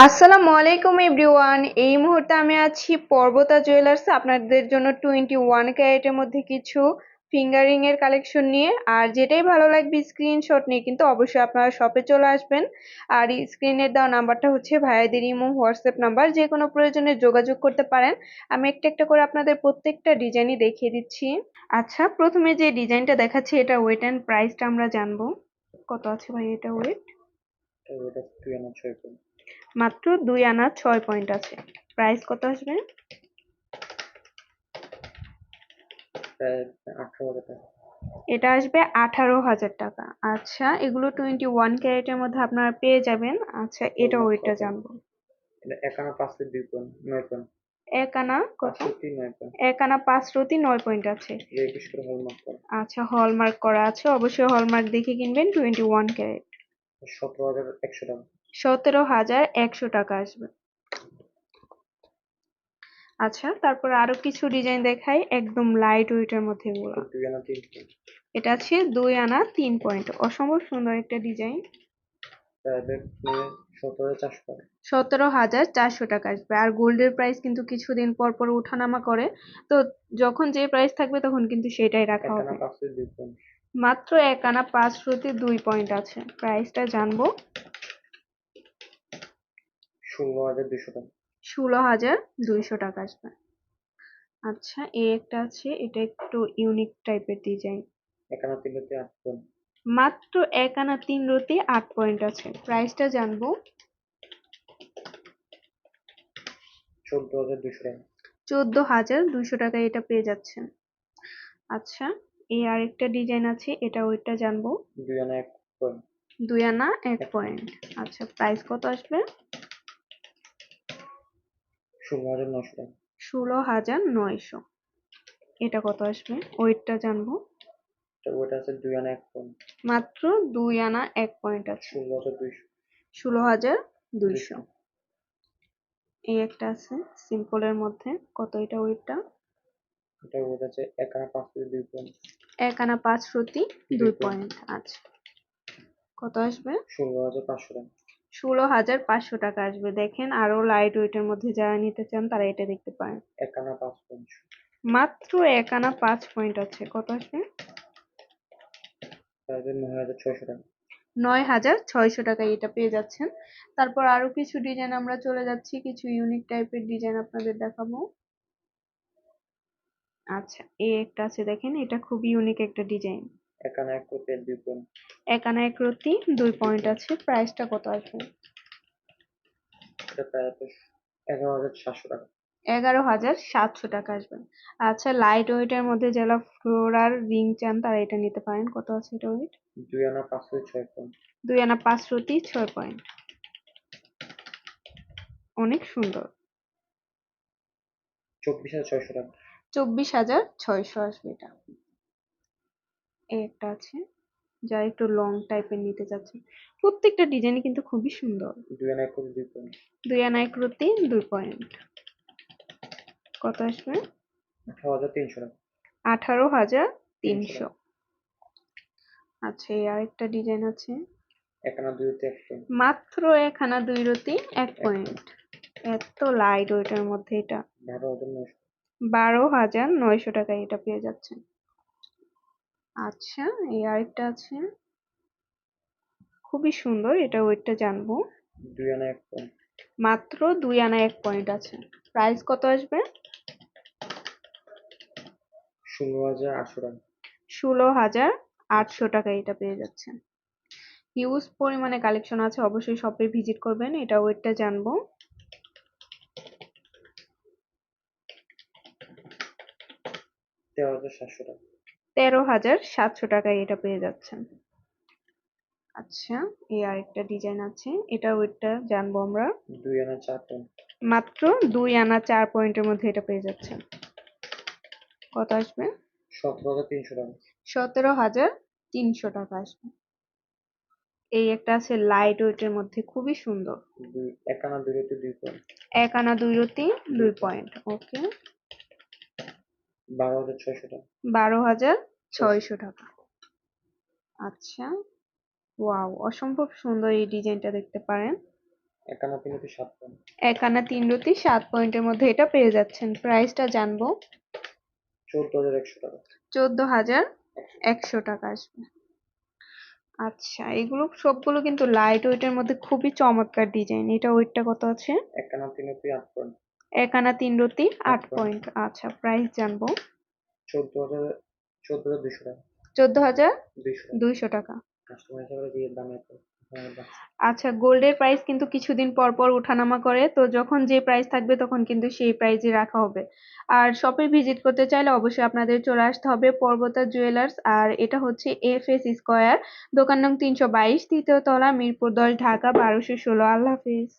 আসসালামু আলাইকুম এভরিওয়ান। এই মুহূর্তে আমি আছি পর্বতা জুয়েলার্স আপনাদের জন্য 21 ক্যারেটের মধ্যে কিছু ফিঙ্গারিং এর কালেকশন নিয়ে। আর যেটাই ভালো লাগবে স্ক্রিনশট নিয়ে কিন্তু অবশ্যই আপনারা শপে চলে আসবেন। আর স্ক্রিনে দেওয়া নাম্বারটা হচ্ছে ভাইয়াদের ইমো হোয়াটসঅ্যাপ নাম্বার, যে কোনো প্রয়োজনে যোগাযোগ করতে পারেন। আমি একটা একটা করে আপনাদের প্রত্যেকটা ডিজাইনই দেখিয়ে দিচ্ছি। আচ্ছা, প্রথমে যে ডিজাইনটা দেখাচ্ছি এটা ওয়েট অ্যান্ড প্রাইসটা আমরা জানবো। কত আছে ভাই এটা ওয়েট? ওটা 2 আনা 6 পয়েন্ট। মাত্র 2 আনা 6 পয়েন্ট আছে। প্রাইস কত আসবে? প্রায় 18,000 টাকা। এটা আসবে 18,000 টাকা। আচ্ছা, এগুলো 21 ক্যারেটের মধ্যে আপনারা পেয়ে যাবেন। আচ্ছা, এটা হলমার্ক ওইটা কত? জানবো। এটা 1 আনা 5 তে 2 পয়েন্ট 9 পয়েন্ট। এক আনা কত? 5 রতি 9 পয়েন্ট। 1 আনা 5 রতি 9 পয়েন্ট আছে। এটা 21 করে হলমার্ক করা। আচ্ছা, হলমার্ক করা আছে, অবশ্যই হলমার্ক দেখে কিনবেন। 21 ক্যারেট 17,100 টাকা। 17,100 টাকা আসবে। আচ্ছা, তারপর আরো কিছু ডিজাইন দেখাই একদম লাইট ওয়েটের মধ্যে এগুলো। এটা 2 আনা 3 পয়েন্ট। এটা আছে 2 আনা 3 পয়েন্ট, অসম্ভব সুন্দর একটা ডিজাইন। প্রাইভেট নিয়ে 17,400 টাকা। 17,400 টাকা আসবে। আর গোল্ডের প্রাইস কিন্তু কিছুদিন পর পর ওঠানামা করে, তো যখন যে প্রাইস থাকবে তখন কিন্তু সেটাই রাখা 1 আনা হবে। 5 তে 2 পয়েন্ট। মাত্র 1 আনা 5 রতি 2 পয়েন্ট আছে। প্রাইসটা জানবো। 16,200 টাকা। 16,200 টাকা আসবে। আচ্ছা, এই একটা আছে, এটা একটু ইউনিক টাইপের ডিজাইন। 1 আনা 3 রতি 8 পয়েন্ট। মাত্র 1 আনা 3 রতি 8 পয়েন্ট আছে। প্রাইসটা জানবো। 14,200 টাকা। 14,200 টাকায় এটা পেয়ে যাচ্ছেন। আচ্ছা, এই আরেকটা ডিজাইন আছে, এটা ওইটা জানবো। 2 আনা 1 পয়েন্ট। 2 আনা 1 পয়েন্ট। আচ্ছা, প্রাইস কত আসবে? 16,900 টাকা। 16,900। এটা কত আসবে? ওয়েটটা জানবো। ওটা আছে 2 আনা 1 পয়েন্ট। মাত্র 2 আনা 1 পয়েন্ট আছে। 16,200। 16,200। 200। এই একটা আছে সিম্পলের মধ্যে। কত এটা ওয়েটটা? এটা ওটা আছে 1 আনা 5 তে 2 পয়েন্ট। 1 আনা 5 রতি 2 দুই পয়েন্ট। পয়েন্ট আচ্ছা, কত আসবে? 16,500 টাকা। 16,500 টাকা আসবে। দেখেন, আরো লাইট ওয়েটের মধ্যে যারা নিতে চান তারা এটা দেখতে পারেন। 1 আনা 5 পয়েন্ট। মাত্র 1 আনা 5 পয়েন্ট আছে। কত আসবে? তাহলে 9,600 টাকা। 9,600 টাকায় এটা পেয়ে যাচ্ছেন। তারপর আরো কিছু ডিজাইন আমরা চলে যাচ্ছি, কিছু ইউনিক টাইপের ডিজাইন আপনাদের দেখাবো। আচ্ছা, এই একটা আছে, দেখেন এটা খুব ইউনিক একটা ডিজাইন। 1 আনা 1 রতি 2 পয়েন্ট। 1 আনা 1 রতি 2 পয়েন্ট আছে। প্রাইসটা কত আসবে? এটা প্রায় তো 11,700 টাকা। 11,700 টাকা আসবে। আচ্ছা, লাইট ওয়েটের মধ্যে যারা ফ্লোরাল রিং চান তারা এটা নিতে পারেন। কত আছে এটা ওয়েট? 2 আনা 5 রতি 6 পয়েন্ট। 2 আনা 5 রতি 6 পয়েন্ট। অনেক সুন্দর। 24,600 টাকা। 24,600 আসবে এটা। এই একটা আছে, যা একটু লং টাইপের নিতে চাচ্ছেন। প্রত্যেকটা ডিজাইনই কিন্তু খুবই সুন্দর। 2 আনা 1 রতি 2 পয়েন্ট। 2 আনা 1 রতি 2 পয়েন্ট। কত আসবে? 18,300 টাকা। 300 18,300। টাকা। আচ্ছা, এই আরেকটা ডিজাইন আছে। 1 আনা 2 রতি 1 পয়েন্ট। মাত্র 1 আনা 2 রতি 1 পয়েন্ট। এত লাইট ওইটার মধ্যে এটা 12,900। 12,900 টাকায় এটা পেয়ে যাচ্ছেন। আচ্ছা, এই আরেকটা আছে, খুবই সুন্দর। এটা ওয়েটটা জানবো। 2 আনা 1 পয়েন্ট। মাত্র 2 আনা 1 পয়েন্ট আছে। প্রাইস কত আসবে? 16,800 টাকা। 16,800 টাকায় এটা পেয়ে যাচ্ছেন। হিউজ পরিমাণে কালেকশন আছে, অবশ্যই শপে ভিজিট করবেন। এটা ওয়েটটা জানবো। 13,700 টাকা। 13,700 টাকায় এটা পেয়ে যাচ্ছেন। আচ্ছা, এই আরেকটা ডিজাইন আছে, এটা ওয়েটটা জানবো আমরা। 2 আনা 4 পয়েন্ট। মাত্র 2 আনা 4 পয়েন্টের মধ্যে এটা পেয়ে যাচ্ছেন। কত আসবে? 17,300 টাকা। 17,300 টাকা আসবে। এই একটা আছে লাইট ওয়েটের মধ্যে, খুবই সুন্দর। 1 আনা 2 রতি 2 পয়েন্ট। 1 আনা 2 রতি 2 পয়েন্ট। ওকে, 12,600 টাকা। 12,600 টাকা। আচ্ছা, ওয়াও, অসম্ভব সুন্দর। এই ডিজাইনটা দেখতে পারেন। এক আনা 3 রুটি 7 পয়েন্ট। 1 আনা 3 রুটি 7 পয়েন্টের মধ্যে এটা পেয়ে যাচ্ছেন। প্রাইসটা জানবো। 14,100 টাকা। 14,100 টাকা আসবে। আচ্ছা, এগুলো সবগুলো কিন্তু লাইট ওয়েটের মধ্যে খুবই চমৎকার ডিজাইন। এটা ওয়েটটা কত আছে? 1 আনা 3 রুটি 8 পয়েন্ট। 1 আনা 3 রুটি 8 8 পয়েন্ট। পয়েন্ট। আচ্ছা, প্রাইস জানবো। 14,200 টাকা। 14,200 টাকা। কাস্টমার হিসেবে যে দাম এত আচ্ছা, গোল্ডের প্রাইস কিন্তু কিছুদিন পর পর ওঠানামা করে, তো যখন যে প্রাইস থাকবে তখন কিন্তু সেই প্রাইসই রাখা হবে। আর শপে ভিজিট করতে চাইলে অবশ্যই আপনাদের চলে আসতে হবে পর্বতা জুয়েলার্স। আর এটা হচ্ছে এফএস স্কয়ার, দোকান নং 322, তৃতীয় তলা, মিরপুর 10, ঢাকা 1216। আল্লাহ হাফিজ।